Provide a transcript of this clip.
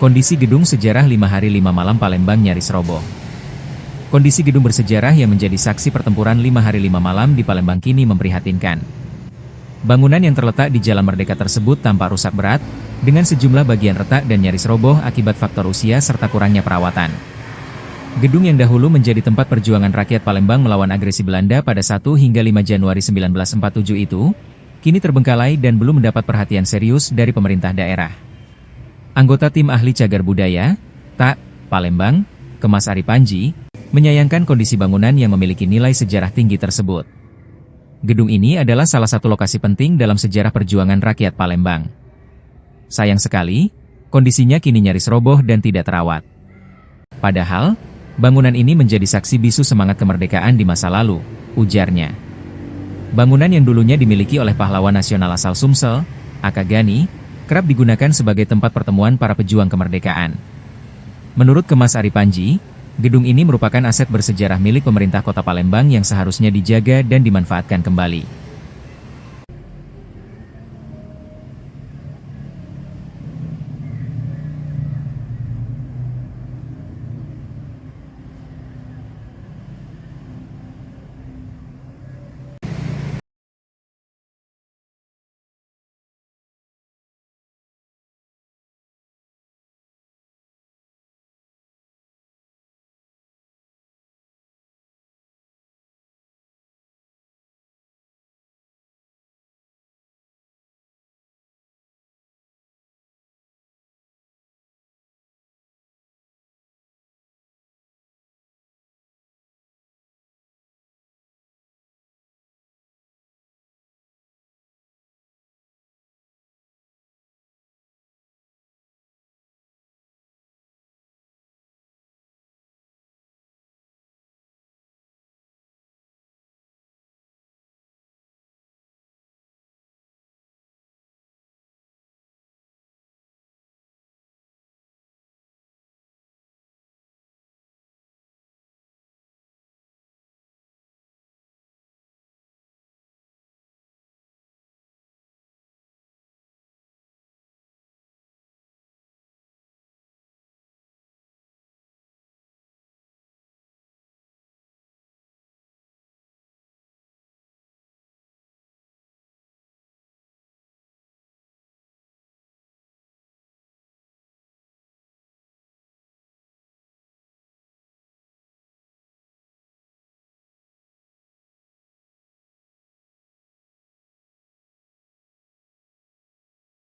Kondisi gedung sejarah 5 hari 5 malam Palembang nyaris roboh. Kondisi gedung bersejarah yang menjadi saksi pertempuran 5 hari 5 malam di Palembang kini memprihatinkan. Bangunan yang terletak di Jalan Merdeka tersebut tampak rusak berat, dengan sejumlah bagian retak dan nyaris roboh akibat faktor usia serta kurangnya perawatan. Gedung yang dahulu menjadi tempat perjuangan rakyat Palembang melawan agresi Belanda pada 1 hingga 5 Januari 1947 itu, kini terbengkalai dan belum mendapat perhatian serius dari pemerintah daerah. Anggota tim ahli cagar budaya, TAK, Palembang, Kemas Ari Panji, menyayangkan kondisi bangunan yang memiliki nilai sejarah tinggi tersebut. Gedung ini adalah salah satu lokasi penting dalam sejarah perjuangan rakyat Palembang. Sayang sekali, kondisinya kini nyaris roboh dan tidak terawat. Padahal, bangunan ini menjadi saksi bisu semangat kemerdekaan di masa lalu, ujarnya. Bangunan yang dulunya dimiliki oleh pahlawan nasional asal Sumsel, Aka Gani, kerap digunakan sebagai tempat pertemuan para pejuang kemerdekaan. Menurut Kemas Ari Panji, gedung ini merupakan aset bersejarah milik pemerintah Kota Palembang yang seharusnya dijaga dan dimanfaatkan kembali.